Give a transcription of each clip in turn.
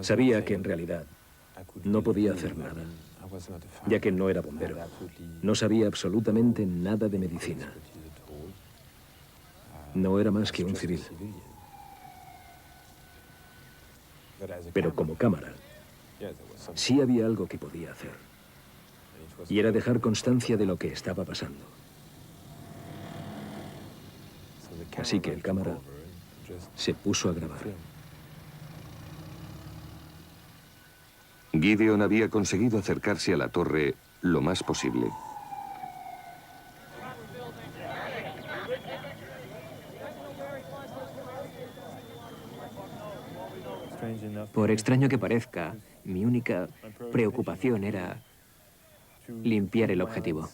Sabía que en realidad no podía hacer nada, ya que no era bombero. No sabía absolutamente nada de medicina. No era más que un civil. Pero como cámara, sí había algo que podía hacer. Y era dejar constancia de lo que estaba pasando. Así que el cámara se puso a grabar. Gideon había conseguido acercarse a la torre lo más posible. Por extraño que parezca, mi única preocupación era limpiar el objetivo.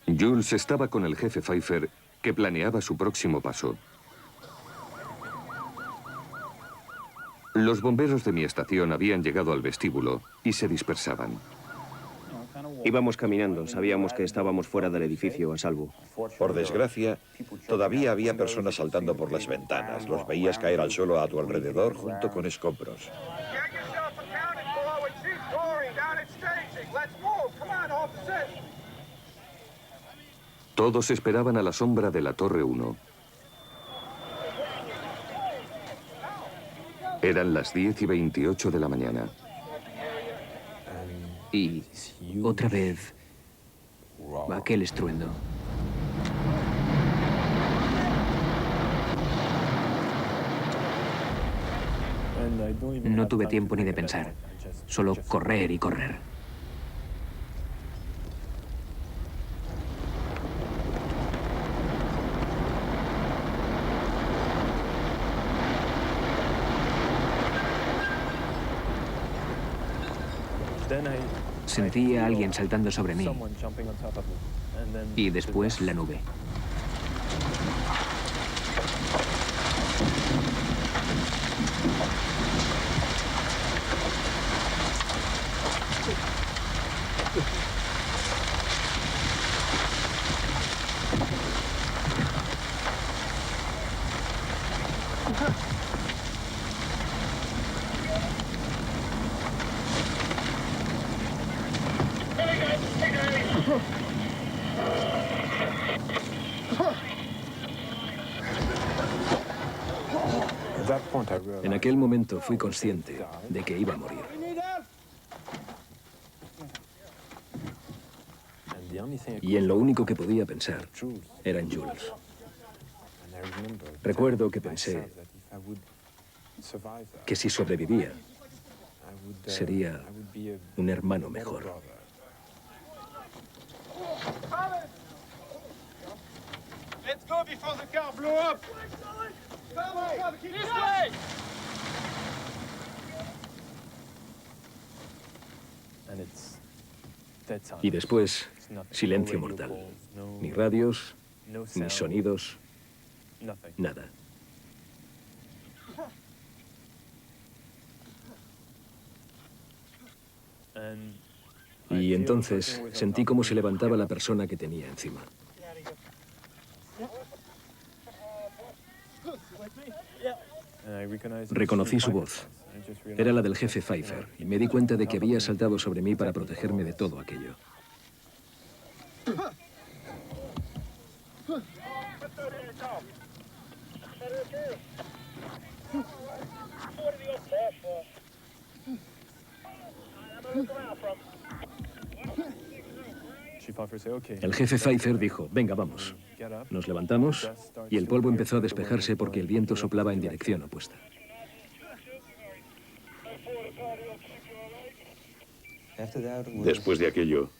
Jules estaba con el jefe Pfeiffer, que planeaba su próximo paso. Los bomberos de mi estación habían llegado al vestíbulo y se dispersaban. Íbamos caminando, sabíamos que estábamos fuera del edificio a salvo. Por desgracia, todavía había personas saltando por las ventanas. Los veías caer al suelo a tu alrededor junto con escombros. Todos esperaban a la sombra de la Torre 1. Eran las 10:28 de la mañana. Y otra vez, aquel estruendo. No tuve tiempo ni de pensar, solo correr y correr. Sentí a alguien saltando sobre mí y después la nube. En aquel momento fui consciente de que iba a morir. Y en lo único que podía pensar era en Jules. Recuerdo que pensé que si sobrevivía, sería un hermano mejor. Let's go before the car blow up! Y después, silencio mortal. Ni radios, ni sonidos, nada. Y entonces sentí cómo se levantaba la persona que tenía encima. Reconocí su voz. Era la del jefe Pfeiffer, y me di cuenta de que había saltado sobre mí para protegerme de todo aquello. El jefe Pfeiffer dijo, venga, vamos. Nos levantamos y el polvo empezó a despejarse porque el viento soplaba en dirección opuesta. Después de aquello,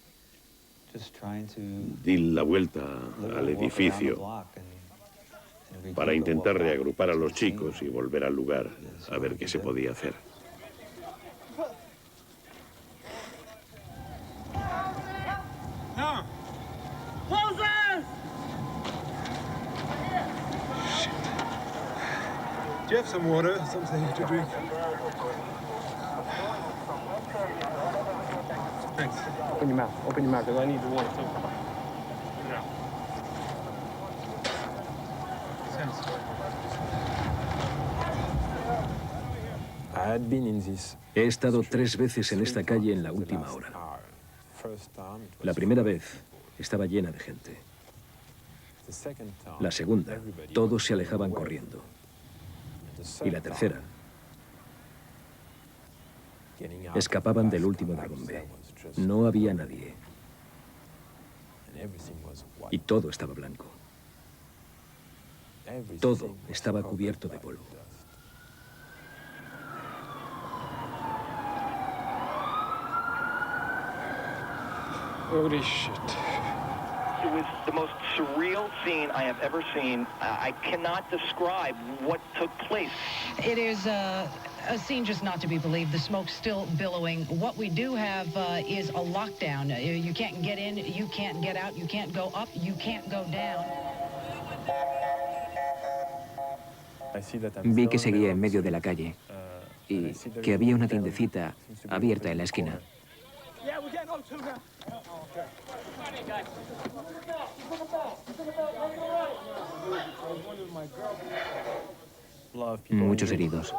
di la vuelta al edificio para intentar reagrupar a los chicos y volver al lugar a ver qué se podía hacer. Do you have some water, something to drink? Thanks. Open your mouth, because I need the water too. He estado 3 veces en esta calle en la última hora. La primera vez estaba llena de gente. La segunda, todos se alejaban corriendo. Y la tercera, escapaban del último dragón B. No había nadie. Y todo estaba blanco. Todo estaba cubierto de polvo. Holy shit. It was the most surreal scene I have ever seen. I cannot describe what took place. It is a scene just not to be believed. The smoke's still billowing. What we do have is a lockdown. You can't get in, you can't get out, you can't go up, you can't go down. Vi que seguía en medio de la calle y que había una tiendecita abierta en la esquina. Muchos heridos.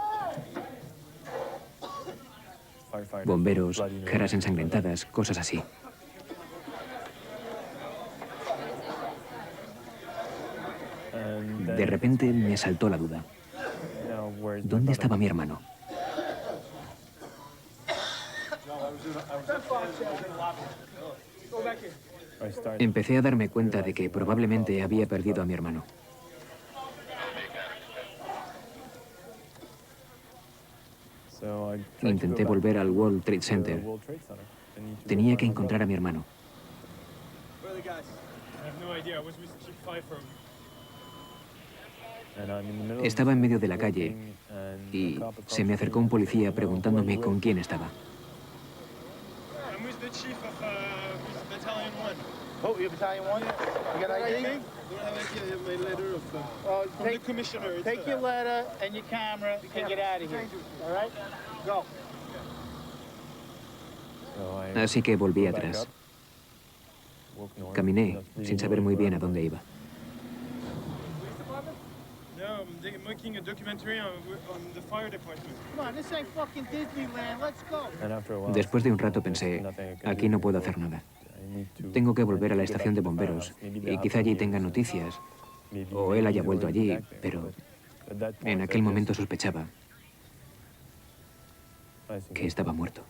Bomberos, caras ensangrentadas, cosas así. De repente me saltó la duda. ¿Dónde estaba mi hermano? Empecé a darme cuenta de que probablemente había perdido a mi hermano. Intenté volver al World Trade Center. Tenía que encontrar a mi hermano. Estaba en medio de la calle y se me acercó un policía preguntándome con quién estaba. Oh, you're Battalion 1? You got ID? Take your letter and your camera and get out of here. All right? Go. Así que volví atrás. Caminé sin saber muy bien a dónde iba. Making a documentary on the fire department. Come on, this ain't fucking Disneyland. Let's go. Después de un rato pensé, aquí no puedo hacer nada. Tengo que volver a la estación de bomberos y quizá allí tenga noticias o él haya vuelto allí, pero en aquel momento sospechaba que estaba muerto.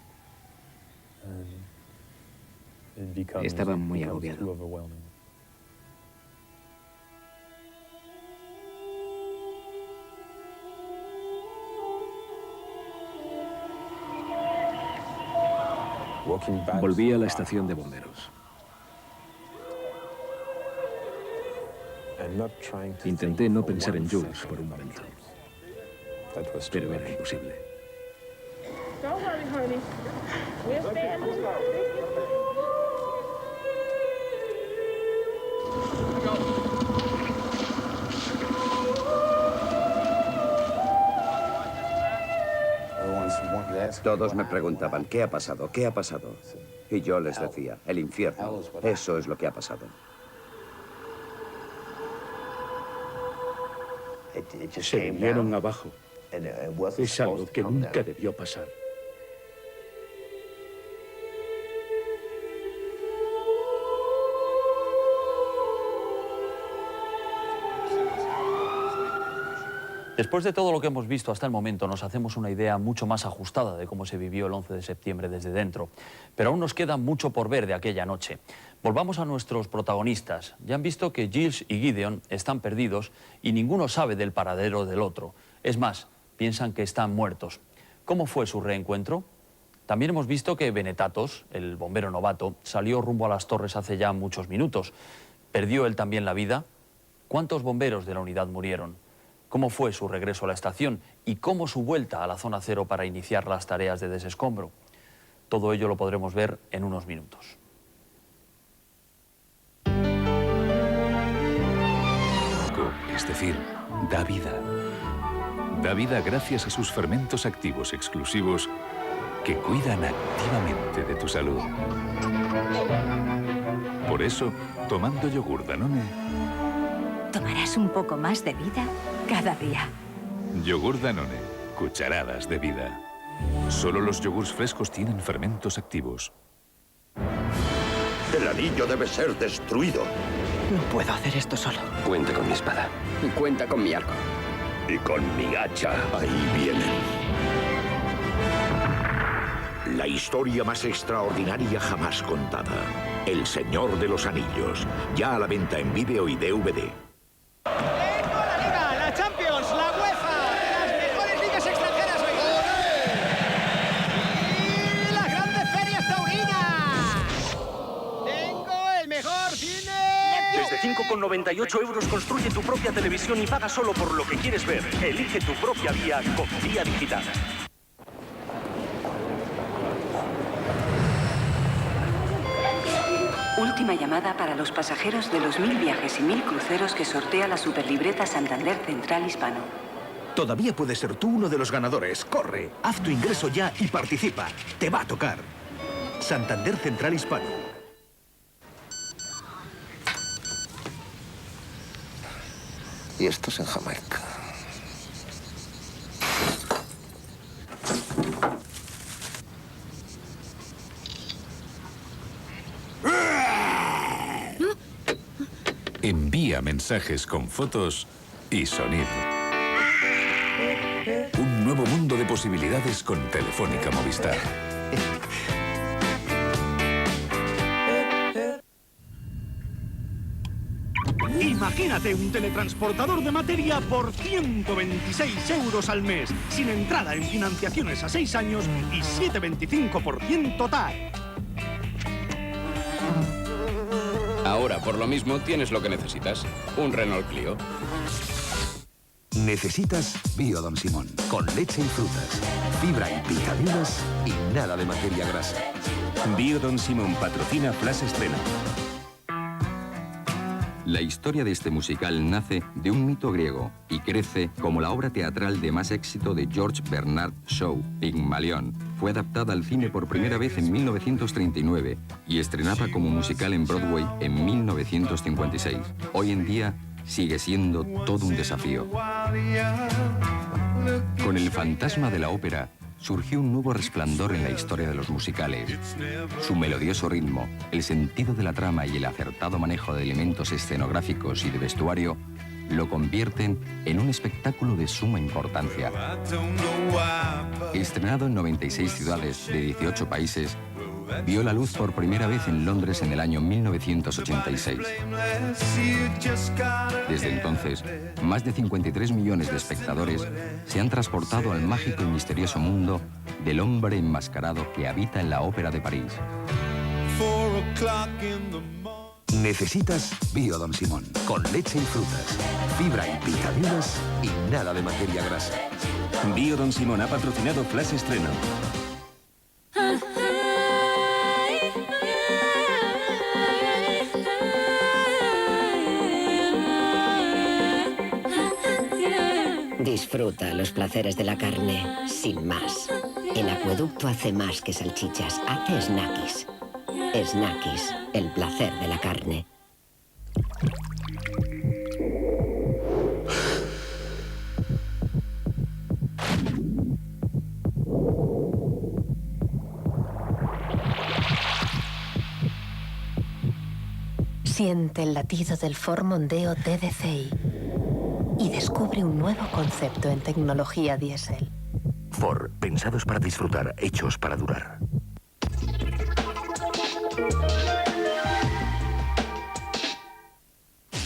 Estaba muy agobiado. Volví a la estación de bomberos. Intenté no pensar en Jules por un momento, pero era imposible. Don't worry, honey. We're standing. Todos me preguntaban, ¿qué ha pasado? ¿Qué ha pasado? Y yo les decía, el infierno. Eso es lo que ha pasado. Se vinieron abajo. Es algo que nunca debió pasar. Después de todo lo que hemos visto hasta el momento, nos hacemos una idea mucho más ajustada de cómo se vivió el 11 de septiembre desde dentro. Pero aún nos queda mucho por ver de aquella noche. Volvamos a nuestros protagonistas. Ya han visto que Giles y Gideon están perdidos y ninguno sabe del paradero del otro. Es más, piensan que están muertos. ¿Cómo fue su reencuentro? También hemos visto que Benetatos, el bombero novato, salió rumbo a las torres hace ya muchos minutos. ¿Perdió él también la vida? ¿Cuántos bomberos de la unidad murieron? ¿Cómo fue su regreso a la estación y cómo su vuelta a la zona cero para iniciar las tareas de desescombro? Todo ello lo podremos ver en unos minutos. Es decir, da vida. Da vida gracias a sus fermentos activos exclusivos que cuidan activamente de tu salud. Por eso, tomando yogur Danone, tomarás un poco más de vida cada día. Yogur Danone, cucharadas de vida. Solo los yogures frescos tienen fermentos activos. El anillo debe ser destruido. No puedo hacer esto solo. Cuenta con mi espada. Y cuenta con mi arco. Y con mi hacha. Ahí vienen. La historia más extraordinaria jamás contada. El Señor de los Anillos. Ya a la venta en vídeo y DVD. La Champions, la UEFA, las mejores ligas extranjeras hoy. Y las grandes ferias taurinas. Tengo el mejor cine. Desde 5,98 € construye tu propia televisión y paga solo por lo que quieres ver. Elige tu propia vía con Vía Digital. Última llamada para los pasajeros de los 1000 viajes y 1000 cruceros que sortea la superlibreta Santander Central Hispano. Todavía puedes ser tú uno de los ganadores. Corre, haz tu ingreso ya y participa. Te va a tocar. Santander Central Hispano. Y esto es en Jamaica. Envía mensajes con fotos y sonido. Un nuevo mundo de posibilidades con Telefónica Movistar. Imagínate un teletransportador de materia por 126 € al mes, sin entrada en financiaciones a 6 años y 7,25% TAE. Ahora, por lo mismo, tienes lo que necesitas. Un Renault Clio. Necesitas Bio Don Simón, con leche y frutas, fibra y vitaminas y nada de materia grasa. Bio Don Simón patrocina Flash Estreno. La historia de este musical nace de un mito griego y crece como la obra teatral de más éxito de George Bernard Shaw, Pigmalión. Fue adaptada al cine por primera vez en 1939 y estrenada como musical en Broadway en 1956. Hoy en día sigue siendo todo un desafío. Con el fantasma de la ópera surgió un nuevo resplandor en la historia de los musicales. Su melodioso ritmo, el sentido de la trama y el acertado manejo de elementos escenográficos y de vestuario lo convierten en un espectáculo de suma importancia. Estrenado en 96 ciudades de 18 países, vio la luz por primera vez en Londres en el año 1986. Desde entonces, más de 53 millones de espectadores se han transportado al mágico y misterioso mundo del hombre enmascarado que habita en la Ópera de París. Necesitas Bio Don Simón, con leche y frutas, fibra y vitaminas y nada de materia grasa. Bio Don Simón ha patrocinado Flash Estreno. Disfruta los placeres de la carne, sin más. El acueducto hace más que salchichas, hace Snackis. Snackis, el placer de la carne. Siente el latido del Ford Mondeo DDCi y descubre un nuevo concepto en tecnología diésel. Ford, pensados para disfrutar, hechos para durar.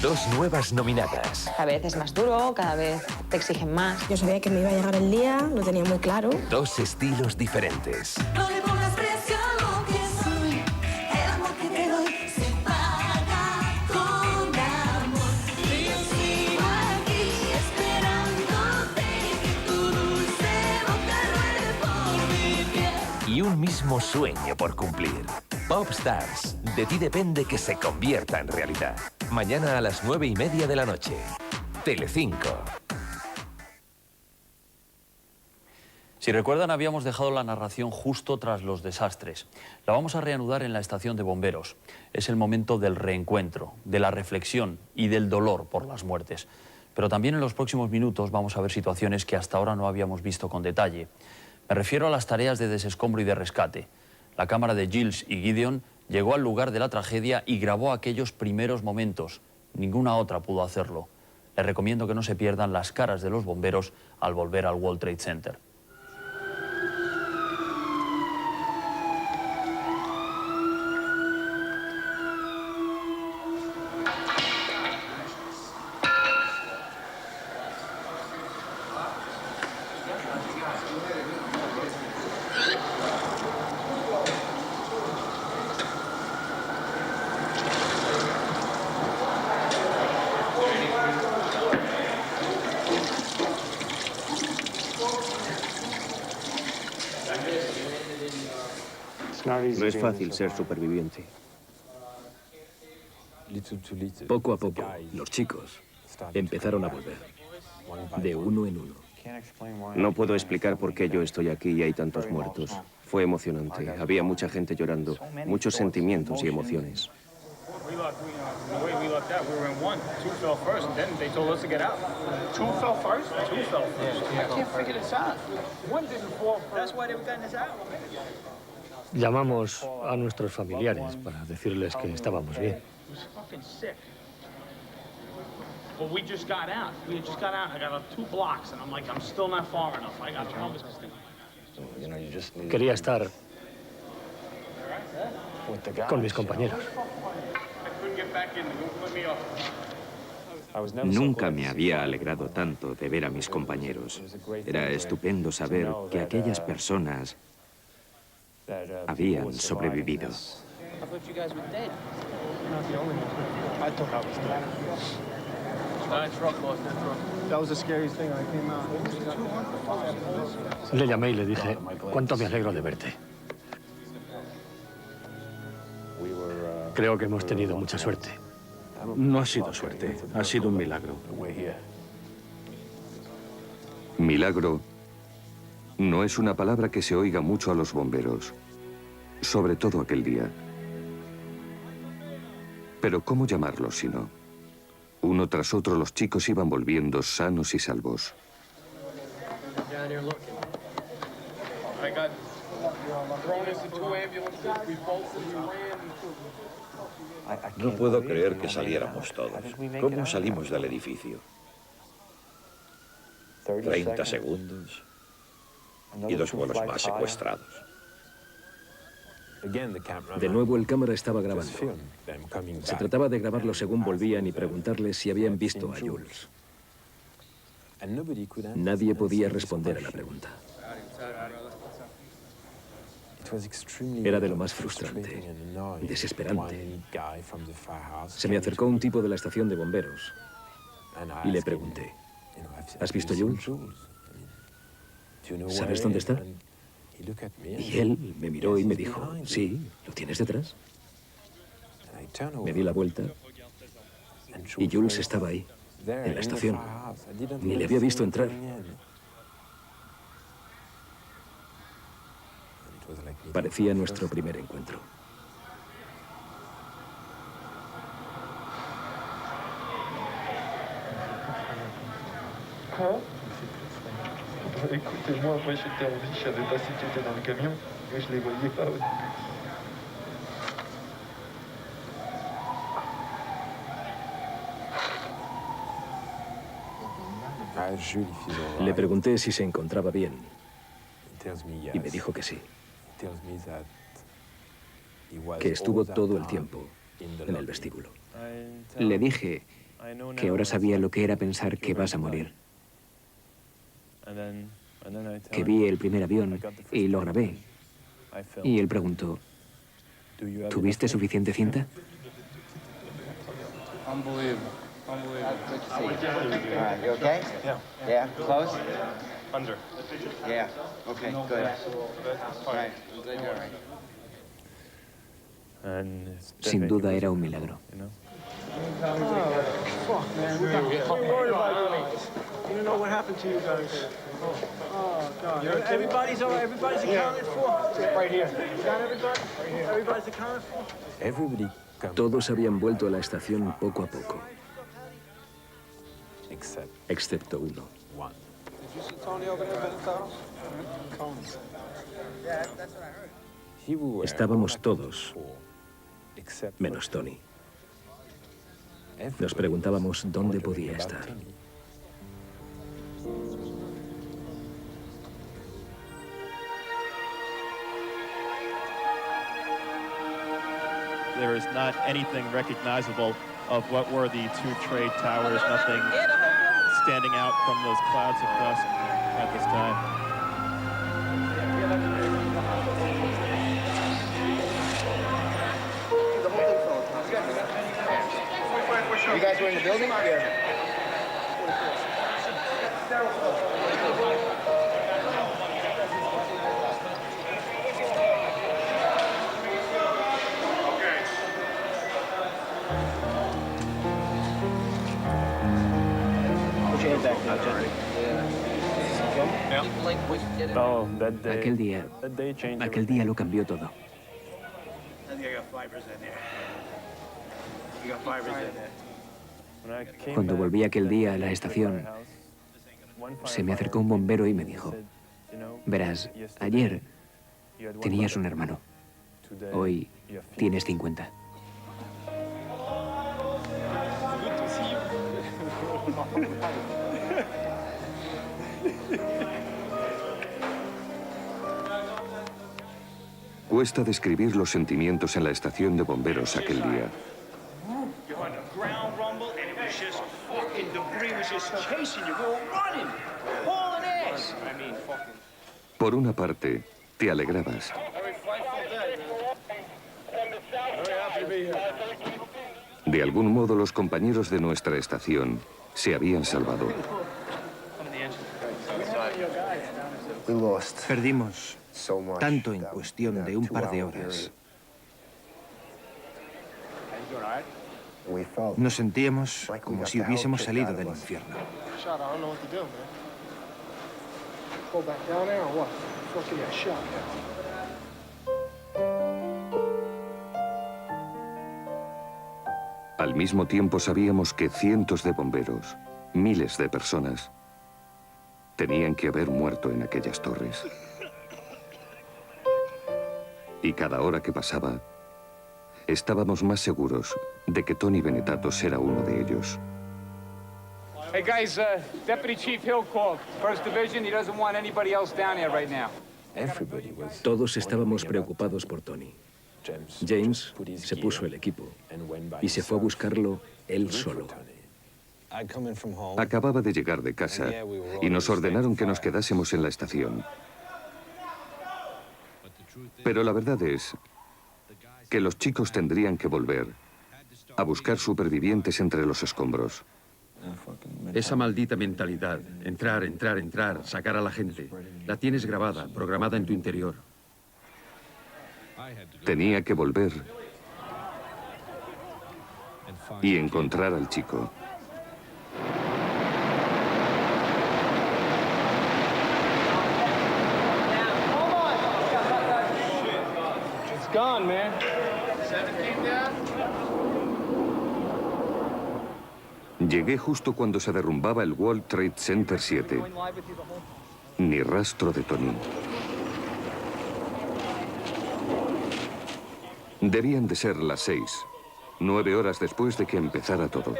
Dos nuevas nominadas. Cada vez es más duro, cada vez te exigen más. Yo sabía que me iba a llegar el día, lo tenía muy claro. Dos estilos diferentes. No le pongas precio a lo que soy. El amor que te doy se paga con amor. Y yo sigo aquí esperándote, que tu dulce boca ruede por mi piel. Y un mismo sueño por cumplir. Popstars. De ti depende que se convierta en realidad. Mañana a las 9:30 de la noche. Telecinco. Si recuerdan, habíamos dejado la narración justo tras los desastres. La vamos a reanudar en la estación de bomberos. Es el momento del reencuentro, de la reflexión y del dolor por las muertes. Pero también en los próximos minutos vamos a ver situaciones que hasta ahora no habíamos visto con detalle. Me refiero a las tareas de desescombro y de rescate. La cámara de Giles y Gideon llegó al lugar de la tragedia y grabó aquellos primeros momentos. Ninguna otra pudo hacerlo. Les recomiendo que no se pierdan las caras de los bomberos al volver al World Trade Center. No es fácil ser superviviente. Poco a poco, los chicos empezaron a volver, de uno en uno. No puedo explicar por qué yo estoy aquí y hay tantos muertos. Fue emocionante. Había mucha gente llorando, muchos sentimientos y emociones. Llamamos a nuestros familiares para decirles que estábamos bien. Well, we just got out. We just got out. I got 2 blocks, and I'm like, I'm still not far enough. I got to Columbus. Quería estar con mis compañeros. Nunca me había alegrado tanto de ver a mis compañeros. Era estupendo saber que aquellas personas habían sobrevivido. Le llamé y le dije, cuánto me alegro de verte. Creo que hemos tenido mucha suerte. No ha sido suerte, ha sido un milagro. Milagro no es una palabra que se oiga mucho a los bomberos, sobre todo aquel día. Pero ¿cómo llamarlo si no? Uno tras otro los chicos iban volviendo sanos y salvos. No puedo creer que saliéramos todos. ¿Cómo salimos del edificio? 30 segundos y 2 vuelos más secuestrados. De nuevo el cámara estaba grabando. Se trataba de grabarlo según volvían y preguntarles si habían visto a Jules. Nadie podía responder a la pregunta. Era de lo más frustrante, desesperante. Se me acercó un tipo de la estación de bomberos y le pregunté, ¿has visto a Jules? ¿Sabes dónde está? Y él me miró y me dijo, sí, ¿lo tienes detrás? Me di la vuelta y Jules estaba ahí, en la estación. Ni le había visto entrar. Parecía nuestro primer encuentro. Écoutez-moi, moi j'étais en vie, je savais pas si tu étais dans le camion, mais je les voyais pas au début. Le pregunté si se encontraba bien y me dijo que sí, que estuvo todo el tiempo en el vestíbulo. Le dije que ahora sabía lo que era pensar que vas a morir. Que vi el primer avión y lo grabé. Y él preguntó, ¿tuviste suficiente cinta? You okay? Yeah. Close? Under. Yeah. Okay, good. Right. Sin duda era un milagro. Todos habían vuelto a la estación poco a poco, excepto uno. Estábamos todos, menos Tony. Nos preguntábamos dónde podía estar. There is not anything recognizable of what were the two trade towers, nothing standing out from those clouds across at this time. You guys were in the building? Yeah. Aquel día lo cambió todo. Cuando volví aquel día a la estación, se me acercó un bombero y me dijo, verás, ayer tenías un hermano, hoy tienes 50. Cuesta describir los sentimientos en la estación de bomberos aquel día. Por una parte, te alegrabas. De algún modo, los compañeros de nuestra estación se habían salvado. Perdimos tanto en cuestión de un par de horas. Nos sentíamos como si hubiésemos salido del infierno. Al mismo tiempo sabíamos que cientos de bomberos, miles de personas, tenían que haber muerto en aquellas torres. Y cada hora que pasaba, estábamos más seguros de que Tony Venetatos era uno de ellos. Hey guys, Deputy Chief Hill called. First Division, he doesn't want anybody else down here right now. Todos estábamos preocupados por Tony. James se puso el equipo y se fue a buscarlo él solo. Acababa de llegar de casa y nos ordenaron que nos quedásemos en la estación. Pero la verdad es que los chicos tendrían que volver a buscar supervivientes entre los escombros. Esa maldita mentalidad, entrar, entrar, entrar, sacar a la gente, la tienes grabada, programada en tu interior. Tenía que volver y encontrar al chico. It's gone, man. 17 down. Llegué justo cuando se derrumbaba el World Trade Center 7. Ni rastro de Tony. Debían de ser las 6, 9 horas después de que empezara todo.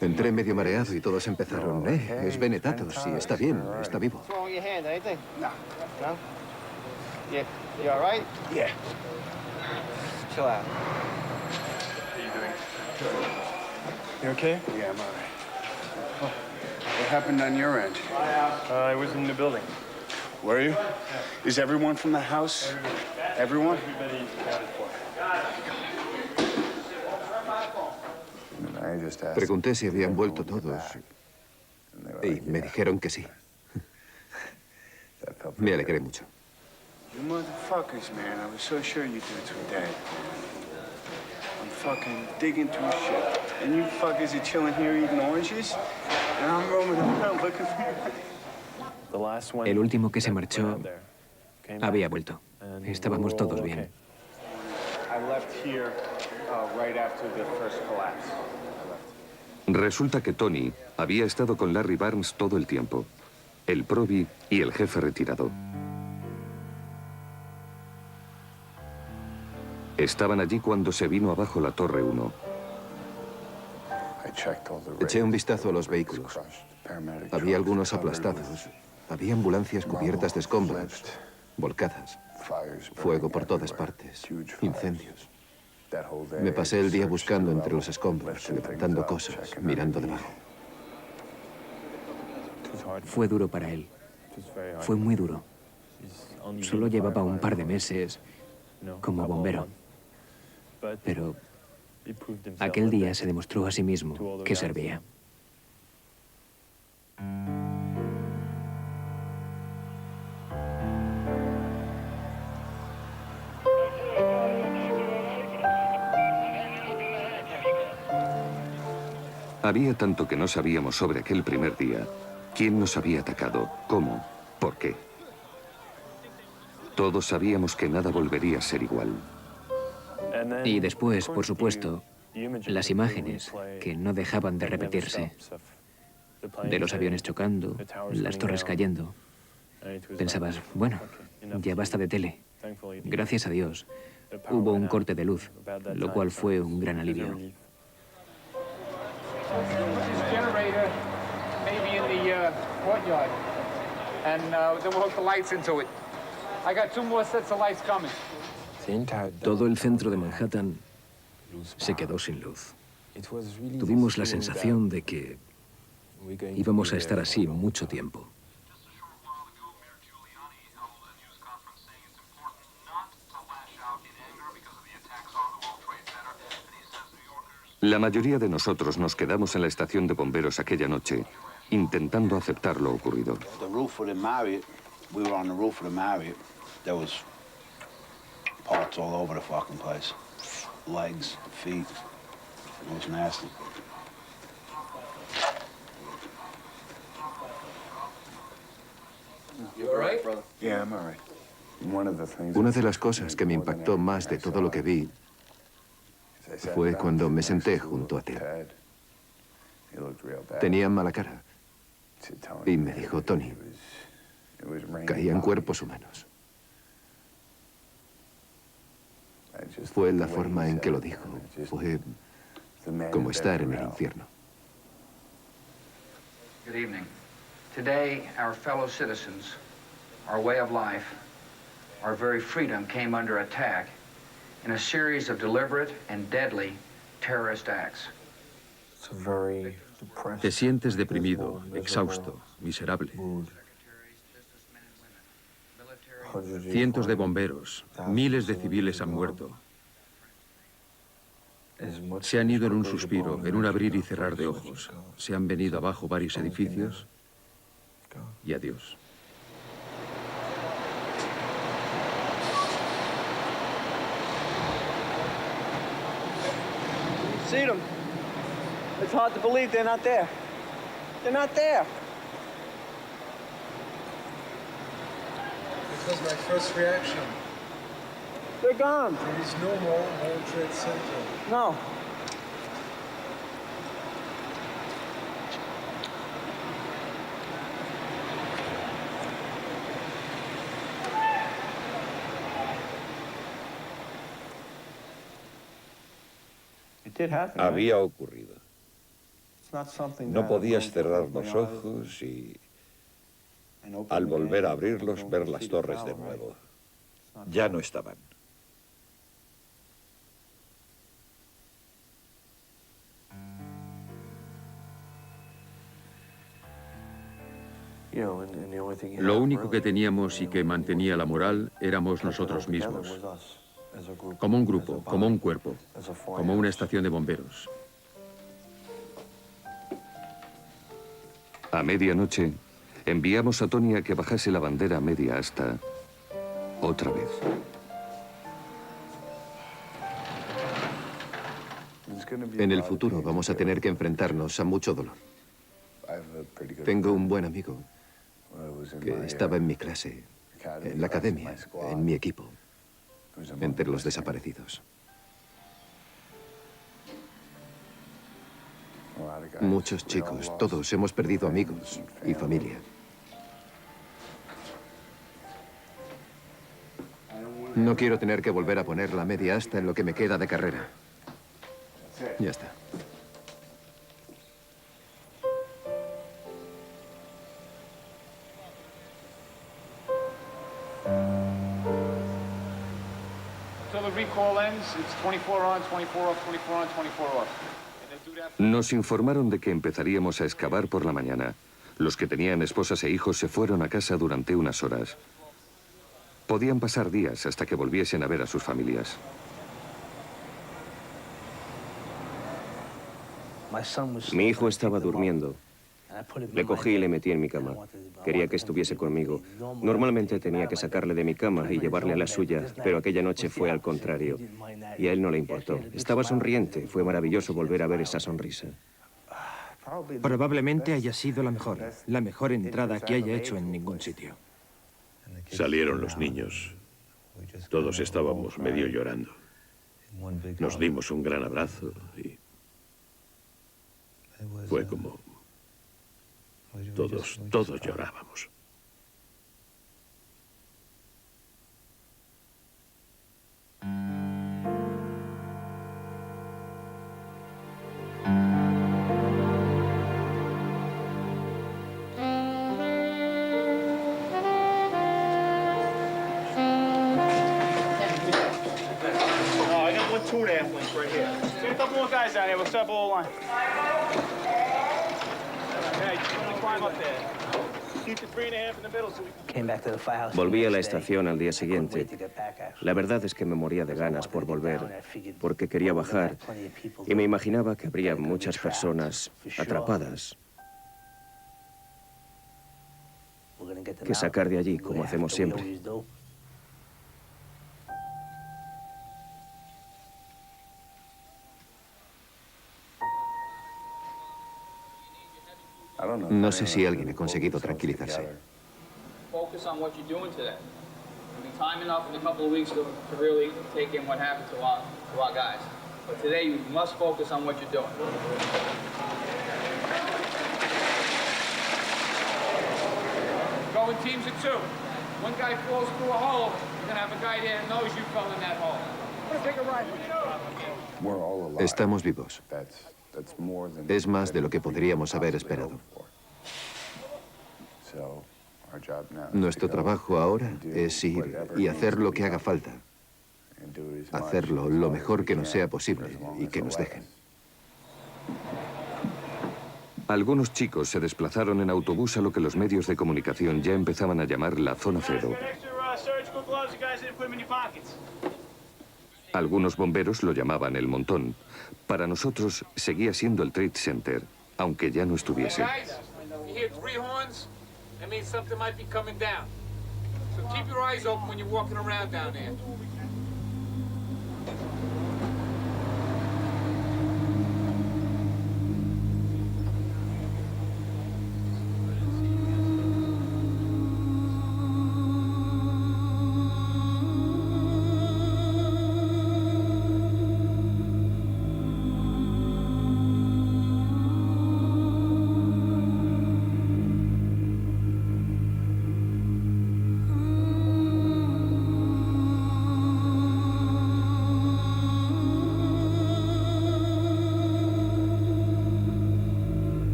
Entré medio mareado y todos empezaron, es Venetatos, sí, está bien, está vivo. Yeah, you all right? Yeah. Chill out. How you doing? You okay? Yeah, I'm all right. Oh, what happened on your end? I was in the building. Were you? Is everyone from the house? Everyone? Everybody accounted for. Pregunté si habían vuelto todos y me dijeron que sí. Me alegré mucho. You motherfuckers, man. I was so sure you dudes were dead. I'm fucking digging through shit. And you fuckers are chilling here eating oranges? And I'm roaming around looking for you. El último que se marchó había vuelto. Estábamos todos bien. I left here Right after the first collapse. Resulta que Tony había estado con Larry Barnes todo el tiempo, el probi y el jefe retirado. Estaban allí cuando se vino abajo la Torre 1. Eché un vistazo a los vehículos. Había algunos aplastados. Había ambulancias cubiertas de escombros, volcadas. Fuego por todas partes. Incendios. Me pasé el día buscando entre los escombros, levantando cosas, mirando debajo. Fue duro para él. Fue muy duro. Solo llevaba un par de meses como bombero. Pero aquel día se demostró a sí mismo que servía. Había tanto que no sabíamos sobre aquel primer día. ¿Quién nos había atacado? ¿Cómo? ¿Por qué? Todos sabíamos que nada volvería a ser igual. Y después, por supuesto, las imágenes que no dejaban de repetirse. De los aviones chocando, las torres cayendo. Pensabas, bueno, ya basta de tele. Gracias a Dios, hubo un corte de luz, lo cual fue un gran alivio. This generator may be in the courtyard, and then we'll hook the lights into it. I got 2 more sets of lights coming. Todo el centro de Manhattan se quedó sin luz. Tuvimos la sensación de que íbamos a estar así mucho tiempo. La mayoría de nosotros nos quedamos en la estación de bomberos aquella noche, intentando aceptar lo ocurrido. The roof of the Marriott, we were on the roof of the Marriott. There was parts all over the fucking place. Legs, feet. It was nasty. You all right, brother? Yeah, I'm all right. Una de las cosas que me impactó más de todo lo que vi fue cuando me senté junto a Ted. Tenía mala cara. Y me dijo, Tony, caían cuerpos humanos. Fue la forma en que lo dijo. Fue como estar en el infierno. Good evening. Today, our fellow citizens, our way of life, our very freedom came under attack in a series of deliberate and deadly terrorist acts. Te sientes deprimido, exhausto, miserable. Cientos de bomberos, miles de civiles han muerto. Se han ido en un suspiro, en un abrir y cerrar de ojos. Se han venido abajo varios edificios y adiós. See them. It's hard to believe they're not there. They're not there. It was my first reaction. They're gone. There is no more World Trade Center. No. Había ocurrido. No podías cerrar los ojos y, al volver a abrirlos, ver las torres de nuevo. Ya no estaban. Lo único que teníamos y que mantenía la moral éramos nosotros mismos. Como un grupo, como un cuerpo, como una estación de bomberos. A medianoche, enviamos a Tony a que bajase la bandera media asta otra vez. En el futuro vamos a tener que enfrentarnos a mucho dolor. Tengo un buen amigo que estaba en mi clase, en la academia, en mi equipo, entre los desaparecidos. Muchos chicos, todos hemos perdido amigos y familia. No quiero tener que volver a poner la media asta en lo que me queda de carrera. Ya está. Until the recall ends, it's 24 on, 24 off, 24 on, 24 off. Nos informaron de que empezaríamos a excavar por la mañana. Los que tenían esposas e hijos se fueron a casa durante unas horas. Podían pasar días hasta que volviesen a ver a sus familias. Mi hijo estaba durmiendo. Le cogí y le metí en mi cama. Quería que estuviese conmigo. Normalmente tenía que sacarle de mi cama y llevarle a la suya, pero aquella noche fue al contrario. Y a él no le importó. Estaba sonriente. Fue maravilloso volver a ver esa sonrisa. Probablemente haya sido la mejor entrada que haya hecho en ningún sitio. Salieron los niños. Todos estábamos medio llorando. Nos dimos un gran abrazo y fue como... Todos llorábamos. Oh, I got 1 2.5 link right here. Get a couple more guys down here. We'll start below line. Hey, just gonna climb up there. Keep the 3.5 in the middle so we can... Volví a la estación al día siguiente. La verdad es que me moría de ganas por volver, porque quería bajar y me imaginaba que habría muchas personas atrapadas que sacar de allí, como hacemos siempre. No sé si alguien ha conseguido tranquilizarse. Focus on what you're doing today. It'll be time enough in a couple of weeks to really take in what happened to our guys. But today you must focus on what you're doing. Go in teams of 2. One guy falls through a hole, you're gonna have a guy there that knows you fell in that hole. Take a ride. Estamos vivos. Es más de lo que podríamos haber esperado. Nuestro trabajo ahora es ir y hacer lo que haga falta. Hacerlo lo mejor que nos sea posible y que nos dejen. Algunos chicos se desplazaron en autobús a lo que los medios de comunicación ya empezaban a llamar la Zona Cero. Algunos bomberos lo llamaban el Montón. Para nosotros seguía siendo el Trade Center, aunque ya no estuviese. Guys, you hear 3 horns? That means something might be coming down. So keep your eyes open when you're walking around down there.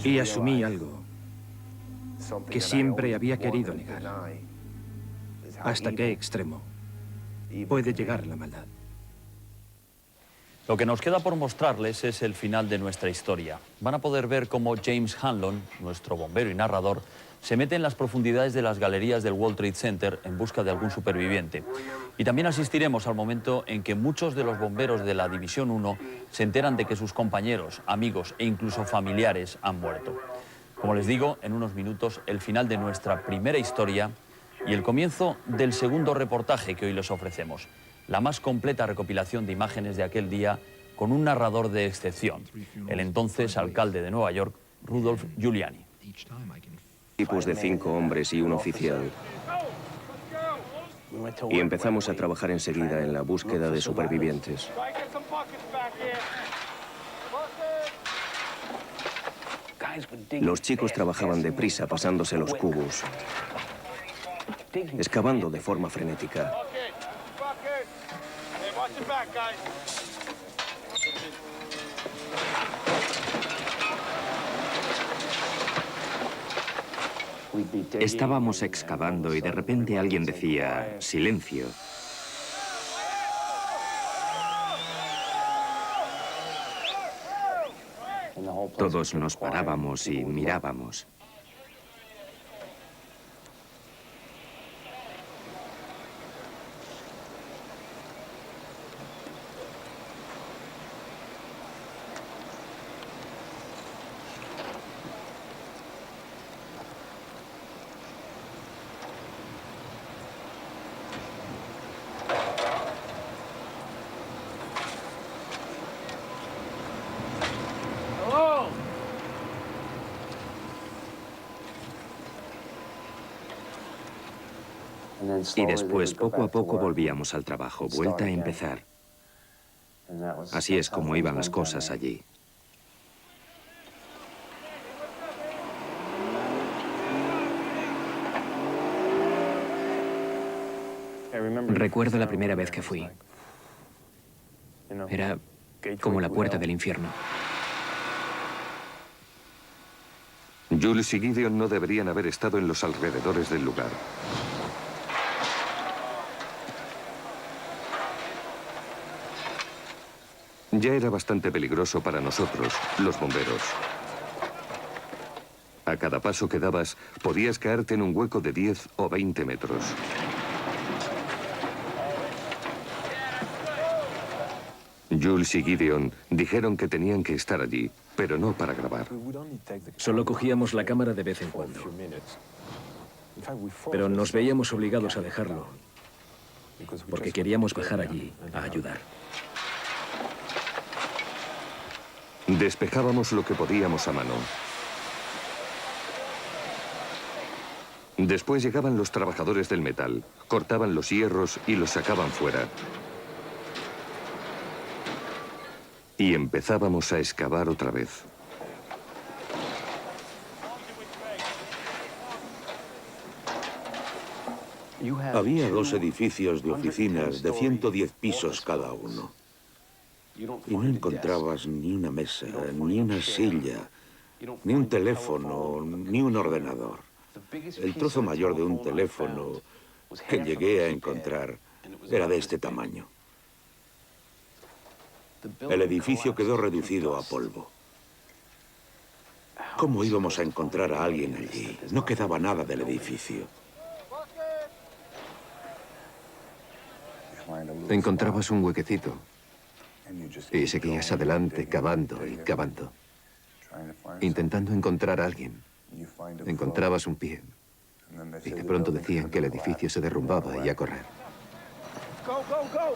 Y asumí algo que siempre había querido negar. ¿Hasta qué extremo puede llegar la maldad? Lo que nos queda por mostrarles es el final de nuestra historia. Van a poder ver cómo James Hanlon, nuestro bombero y narrador, se mete en las profundidades de las galerías del World Trade Center en busca de algún superviviente. Y también asistiremos al momento en que muchos de los bomberos de la División 1 se enteran de que sus compañeros, amigos e incluso familiares han muerto. Como les digo, en unos minutos, el final de nuestra primera historia y el comienzo del segundo reportaje que hoy les ofrecemos. La más completa recopilación de imágenes de aquel día con un narrador de excepción, el entonces alcalde de Nueva York, Rudolph Giuliani. Equipos de 5 hombres y un oficial. Y empezamos a trabajar enseguida en la búsqueda de supervivientes. Los chicos trabajaban deprisa, pasándose los cubos, excavando de forma frenética. Estábamos excavando y de repente alguien decía, silencio. Todos nos parábamos y mirábamos. Y después, poco a poco, volvíamos al trabajo, vuelta a empezar. Así es como iban las cosas allí. Recuerdo la primera vez que fui. Era como la puerta del infierno. Jules y Gideon no deberían haber estado en los alrededores del lugar. Ya era bastante peligroso para nosotros, los bomberos. A cada paso que dabas, podías caerte en un hueco de 10 o 20 metros. Jules y Gideon dijeron que tenían que estar allí, pero no para grabar. Solo cogíamos la cámara de vez en cuando. Pero nos veíamos obligados a dejarlo, porque queríamos bajar allí a ayudar. Despejábamos lo que podíamos a mano. Después llegaban los trabajadores del metal, cortaban los hierros y los sacaban fuera. Y empezábamos a excavar otra vez. Había 2 edificios de oficinas de 110 pisos cada uno. Y no encontrabas ni una mesa, ni una silla, ni un teléfono, ni un ordenador. El trozo mayor de un teléfono que llegué a encontrar era de este tamaño. El edificio quedó reducido a polvo. ¿Cómo íbamos a encontrar a alguien allí? No quedaba nada del edificio. Encontrabas un huequecito y seguías adelante, cavando y cavando, intentando encontrar a alguien. Encontrabas un pie y de pronto decían que el edificio se derrumbaba y a correr. Go, go, go!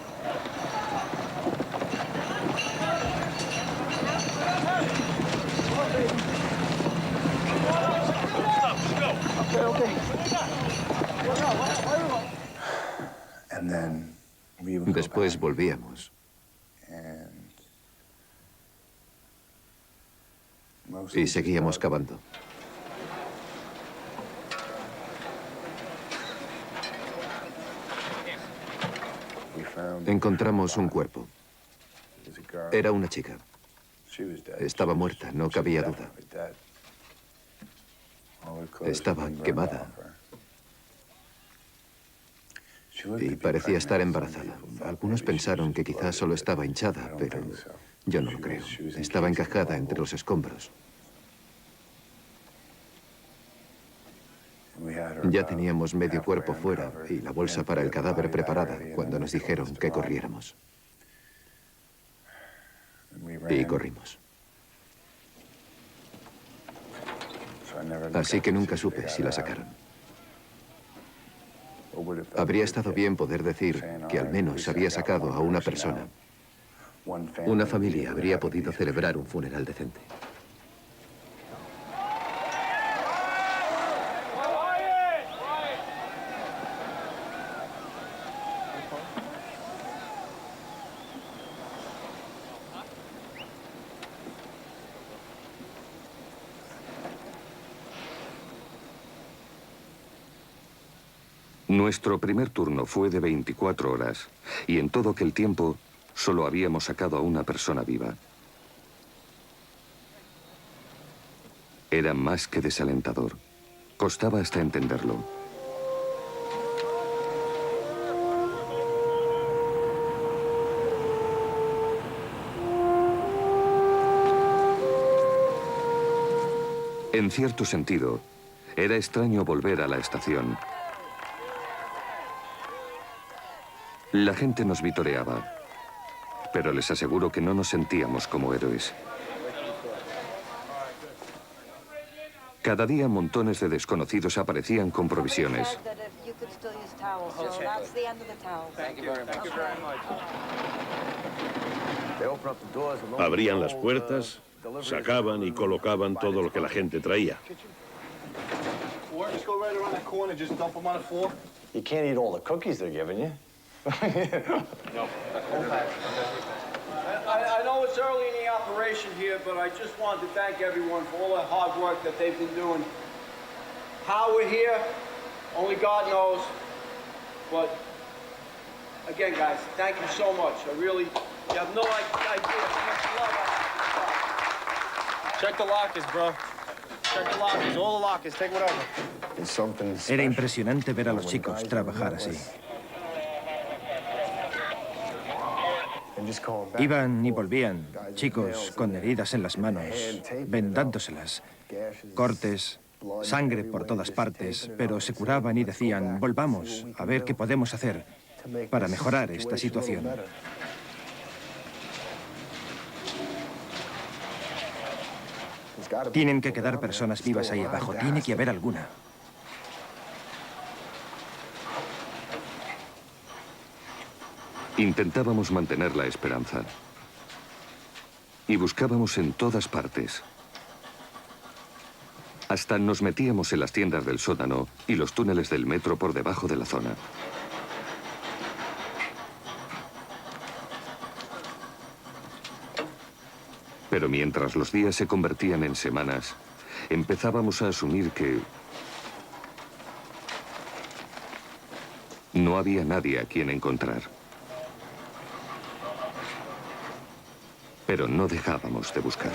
Después volvíamos. Y seguíamos cavando. Encontramos un cuerpo. Era una chica. Estaba muerta, no cabía duda. Estaba quemada. Y parecía estar embarazada. Algunos pensaron que quizás solo estaba hinchada, pero yo no lo creo. Estaba encajada entre los escombros. Ya teníamos medio cuerpo fuera y la bolsa para el cadáver preparada cuando nos dijeron que corriéramos. Y corrimos. Así que nunca supe si la sacaron. Habría estado bien poder decir que al menos había sacado a una persona. Una familia habría podido celebrar un funeral decente. Nuestro primer turno fue de 24 horas y en todo aquel tiempo solo habíamos sacado a una persona viva. Era más que desalentador. Costaba hasta entenderlo. En cierto sentido, era extraño volver a la estación. La gente nos vitoreaba, pero les aseguro que no nos sentíamos como héroes. Cada día montones de desconocidos aparecían con provisiones. Abrían las puertas, sacaban y colocaban todo lo que la gente traía. You can't eat all the cookies they're giving you. No. I know it's early in the operation here, but I just wanted to thank everyone for all the hard work that they've been doing. How we're here, only God knows. But again, guys, thank you so much. You have no idea how much love I have. Check the lockers, bro. Check the lockers, all the lockers, take whatever. Era impresionante ver a los chicos trabajar así. Iban y volvían, chicos con heridas en las manos, vendándoselas, cortes, sangre por todas partes, pero se curaban y decían, volvamos a ver qué podemos hacer para mejorar esta situación. Tienen que quedar personas vivas ahí abajo, tiene que haber alguna. Intentábamos mantener la esperanza. Y buscábamos en todas partes. Hasta nos metíamos en las tiendas del sótano y los túneles del metro por debajo de la zona. Pero mientras los días se convertían en semanas, empezábamos a asumir que no había nadie a quien encontrar. Pero no dejábamos de buscar.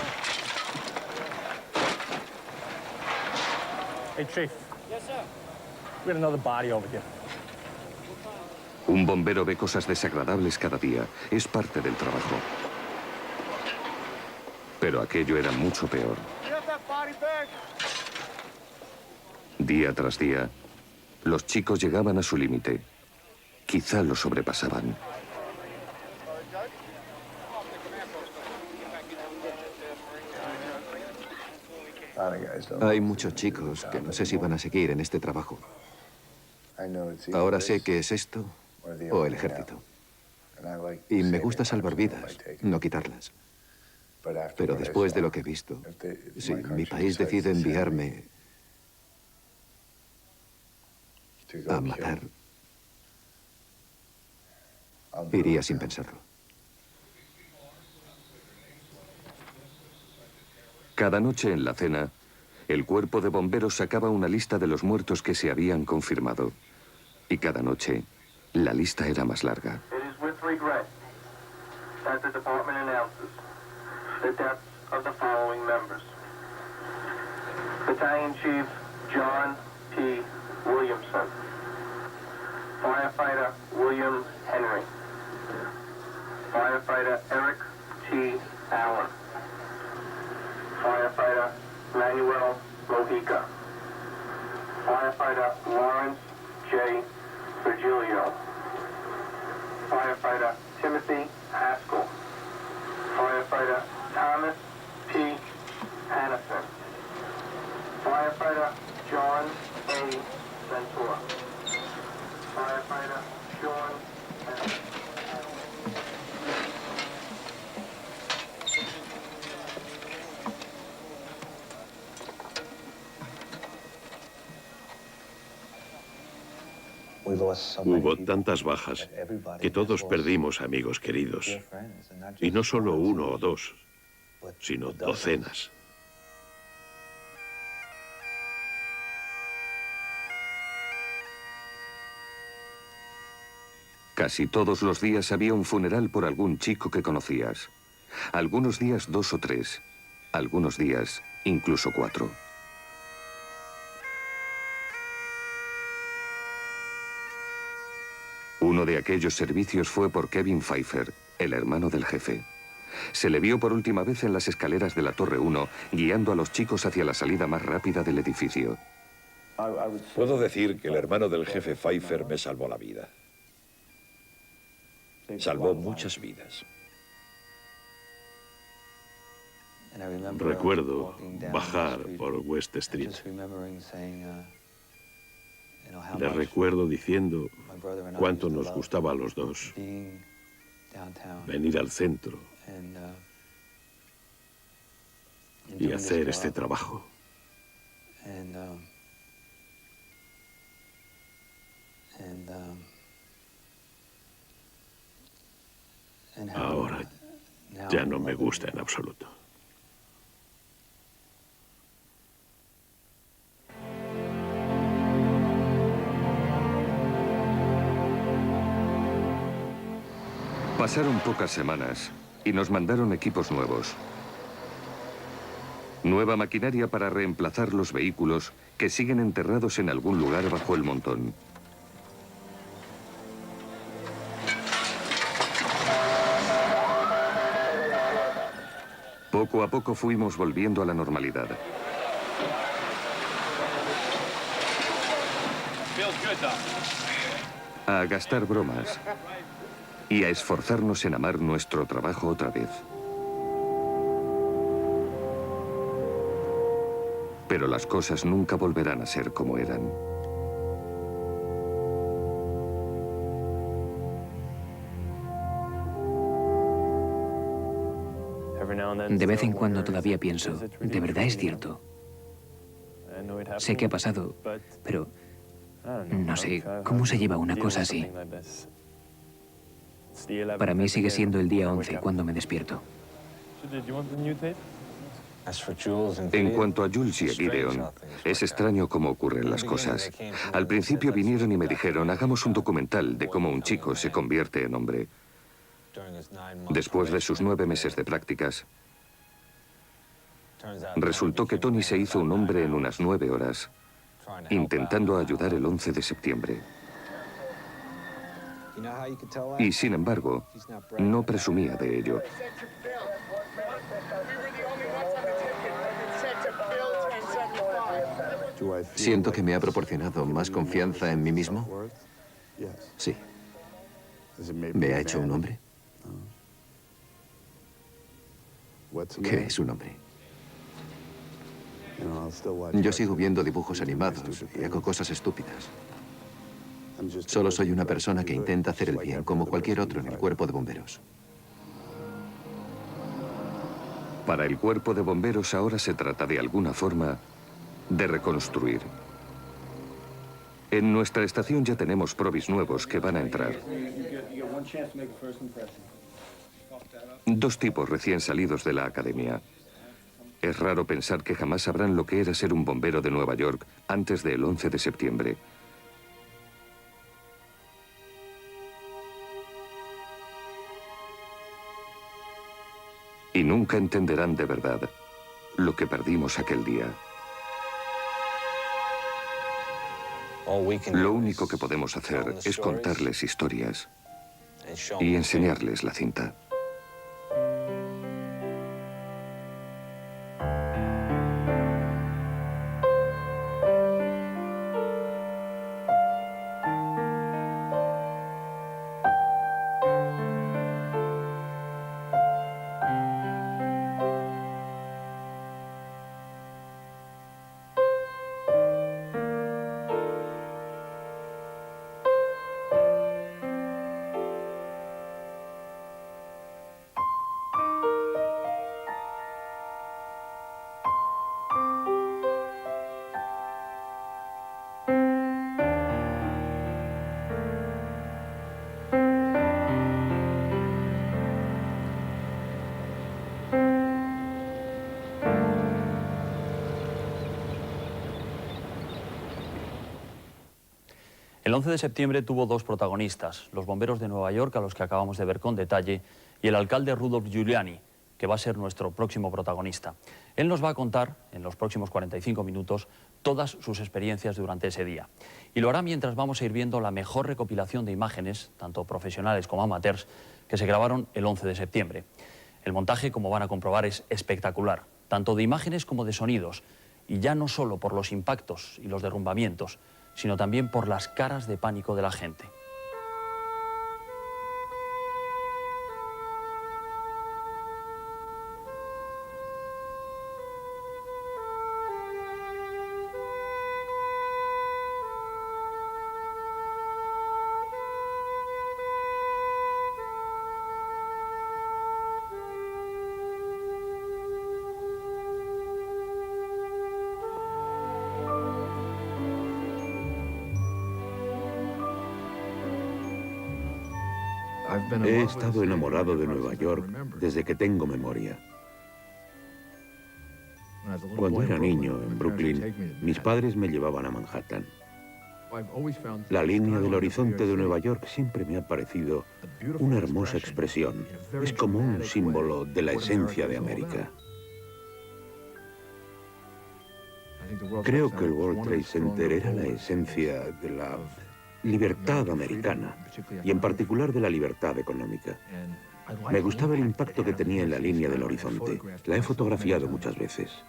Hey, Chief. Yes, sir. We got another body over here. Un bombero ve cosas desagradables cada día. Es parte del trabajo. Pero aquello era mucho peor. Día tras día, los chicos llegaban a su límite. Quizá lo sobrepasaban. Hay muchos chicos que no sé si van a seguir en este trabajo. Ahora sé que es esto o el ejército. Y me gusta salvar vidas, no quitarlas. Pero después de lo que he visto, si mi país decide enviarme a matar, iría sin pensarlo. Cada noche en la cena, el cuerpo de bomberos sacaba una lista de los muertos que se habían confirmado. Y cada noche, la lista era más larga. It is with regret that the department announces the deaths of the following members: Battalion Chief John P. Williamson. Firefighter William Henry. Firefighter Eric T. Allen. Firefighter Manuel Mojica. Firefighter Lawrence J. Virgilio. Firefighter Timothy Haskell. Firefighter Thomas P. Hannison. Firefighter John A. Ventura. Firefighter Sean Hannison. Hubo tantas bajas que todos perdimos amigos queridos. Y no solo uno o dos, sino docenas. Casi todos los días había un funeral por algún chico que conocías. Algunos días 2 o 3, algunos días incluso 4. Uno de aquellos servicios fue por Kevin Pfeiffer, el hermano del jefe. Se le vio por última vez en las escaleras de la Torre 1, guiando a los chicos hacia la salida más rápida del edificio. Puedo decir que el hermano del jefe Pfeiffer me salvó la vida. Salvó muchas vidas. Recuerdo bajar por West Street. Le recuerdo diciendo cuánto nos gustaba a los dos venir al centro y hacer este trabajo. Ahora ya no me gusta en absoluto. Pasaron pocas semanas y nos mandaron equipos nuevos. Nueva maquinaria para reemplazar los vehículos que siguen enterrados en algún lugar bajo el montón. Poco a poco fuimos volviendo a la normalidad. A gastar bromas y a esforzarnos en amar nuestro trabajo otra vez. Pero las cosas nunca volverán a ser como eran. De vez en cuando todavía pienso, ¿de verdad es cierto? Sé que ha pasado, pero no sé, ¿cómo se lleva una cosa así? Para mí sigue siendo el día 11 cuando me despierto. En cuanto a Jules y a Gideon, es extraño cómo ocurren las cosas. Al principio vinieron y me dijeron, hagamos un documental de cómo un chico se convierte en hombre. Después de sus 9 meses de prácticas, resultó que Tony se hizo un hombre en unas 9 horas, intentando ayudar el 11 de septiembre. Y sin embargo, no presumía de ello. ¿Siento que me ha proporcionado más confianza en mí mismo? Sí. ¿Me ha hecho un hombre? ¿Qué es un hombre? Yo sigo viendo dibujos animados y hago cosas estúpidas. Solo soy una persona que intenta hacer el bien, como cualquier otro en el cuerpo de bomberos. Para el cuerpo de bomberos ahora se trata de alguna forma de reconstruir. En nuestra estación ya tenemos probis nuevos que van a entrar. 2 tipos recién salidos de la academia. Es raro pensar que jamás sabrán lo que era ser un bombero de Nueva York antes del 11 de septiembre. Y nunca entenderán de verdad lo que perdimos aquel día. Lo único que podemos hacer es contarles historias y enseñarles la cinta. El 11 de septiembre tuvo dos protagonistas, los bomberos de Nueva York, a los que acabamos de ver con detalle, y el alcalde Rudolph Giuliani, que va a ser nuestro próximo protagonista. Él nos va a contar, en los próximos 45 minutos, todas sus experiencias durante ese día. Y lo hará mientras vamos a ir viendo la mejor recopilación de imágenes, tanto profesionales como amateurs, que se grabaron el 11 de septiembre. El montaje, como van a comprobar, es espectacular, tanto de imágenes como de sonidos, y ya no solo por los impactos y los derrumbamientos, sino también por las caras de pánico de la gente. He estado enamorado de Nueva York desde que tengo memoria. Cuando era niño en Brooklyn, mis padres me llevaban a Manhattan. La línea del horizonte de Nueva York siempre me ha parecido una hermosa expresión. Es como un símbolo de la esencia de América. Creo que el World Trade Center era la esencia de la libertad americana, y en particular de la libertad económica. Me gustaba el impacto que tenía en la línea del horizonte. La he fotografiado muchas veces.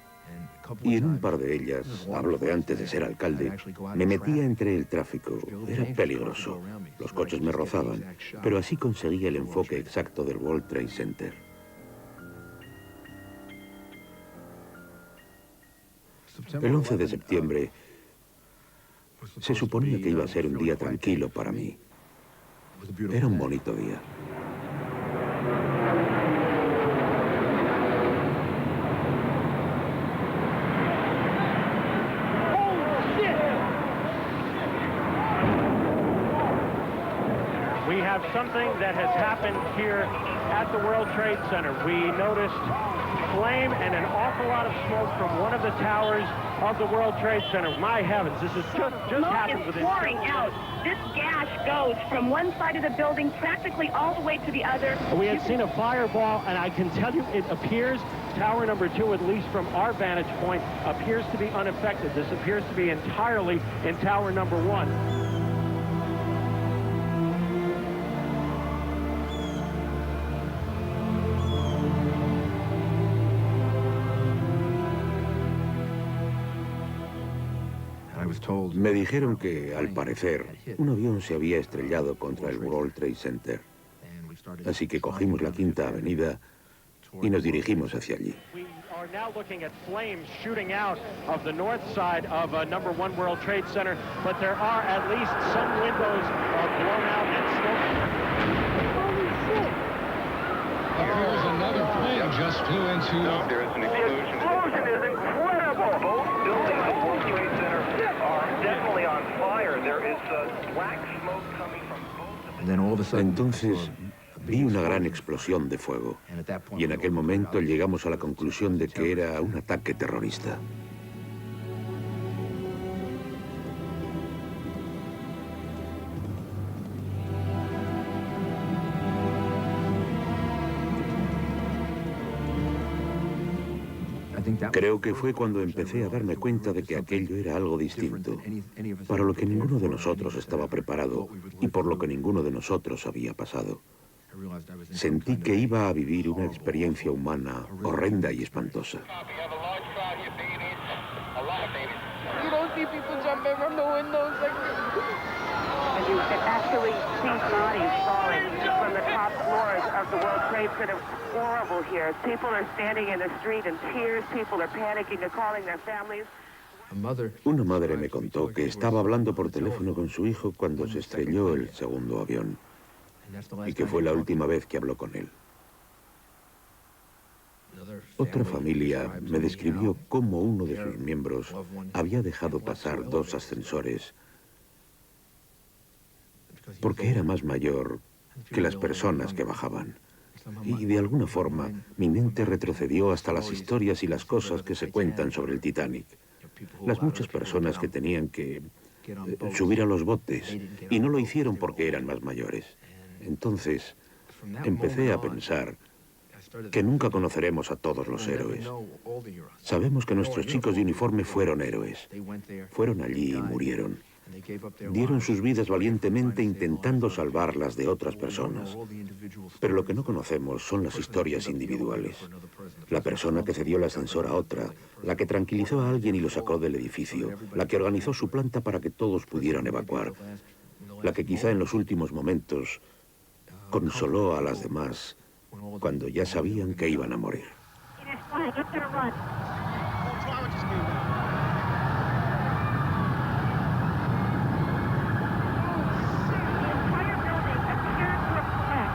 Y en un par de ellas, hablo de antes de ser alcalde, me metía entre el tráfico. Era peligroso. Los coches me rozaban, pero así conseguía el enfoque exacto del World Trade Center. El 11 de septiembre se suponía que iba a ser un día tranquilo para mí. Era un bonito día. We have something that has happened here at the World Trade Center. We noticed flame and an awful lot of smoke from one of the towers of the World Trade Center. My heavens, this is just happened within... Smoke is pouring out. This gas goes from one side of the building practically all the way to the other. We had seen a fireball, and I can tell you it appears tower number 2, at least from our vantage point, appears to be unaffected. This appears to be entirely in tower number 1. Me dijeron que, al parecer, un avión se había estrellado contra el World Trade Center. Así que cogimos la Quinta Avenida y nos dirigimos hacia allí. Are now looking at flames shooting out of the north side of number 1 World Trade Center, but there are at least some windows blown out and smoke. Holy shit! There's another plane just flew into... There is an explosion. The explosion is incredible! Both buildings of World Trade Center are definitely on fire. There is black smoke coming from both... Entonces vi una gran explosión de fuego y en aquel momento llegamos a la conclusión de que era un ataque terrorista. Creo que fue cuando empecé a darme cuenta de que aquello era algo distinto, para lo que ninguno de nosotros estaba preparado y por lo que ninguno de nosotros había pasado. Sentí que iba a vivir una experiencia humana horrenda y espantosa. You don't see people jumping from the windows like And you can actually see bodies falling from the top floors of the World Trade Center. Horrible here. People are standing in the street in tears. People are panicking and calling their families. Una madre me contó que estaba hablando por teléfono con su hijo cuando se estrelló el segundo avión y que fue la última vez que habló con él. Otra familia me describió cómo uno de sus miembros había dejado pasar 2 ascensores porque era más mayor que las personas que bajaban. Y de alguna forma mi mente retrocedió hasta las historias y las cosas que se cuentan sobre el Titanic. Las muchas personas que tenían que subir a los botes y no lo hicieron porque eran más mayores. Entonces empecé a pensar que nunca conoceremos a todos los héroes. Sabemos que nuestros chicos de uniforme fueron héroes. Fueron allí y murieron. Dieron sus vidas valientemente intentando salvarlas de otras personas. Pero lo que no conocemos son las historias individuales. La persona que cedió el ascensor a otra, la que tranquilizó a alguien y lo sacó del edificio, la que organizó su planta para que todos pudieran evacuar, la que quizá en los últimos momentos consoló a las demás cuando ya sabían que iban a morir.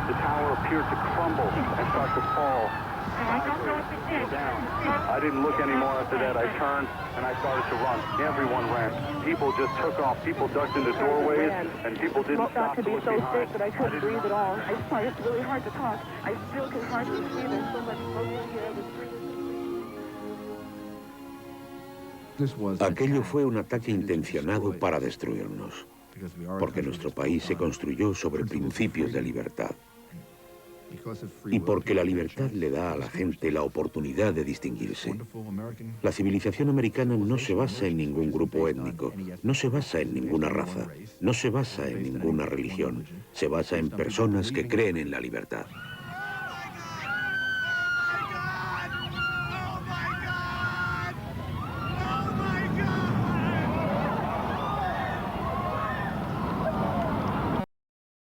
The tower appeared to crumble and start to fall. I didn't look anymore after that. I turned and I started to run. Everyone ran. People just took off. People ducked into doorways and people didn't stop to look behind. But I couldn't breathe at all. I find it's really hard to talk. I still can hardly see. There's so much smoke in here. Aquello fue un ataque intencionado para destruirnos, porque nuestro país se construyó sobre principios de libertad. Y porque la libertad le da a la gente la oportunidad de distinguirse. La civilización americana no se basa en ningún grupo étnico, no se basa en ninguna raza, no se basa en ninguna religión, se basa en personas que creen en la libertad.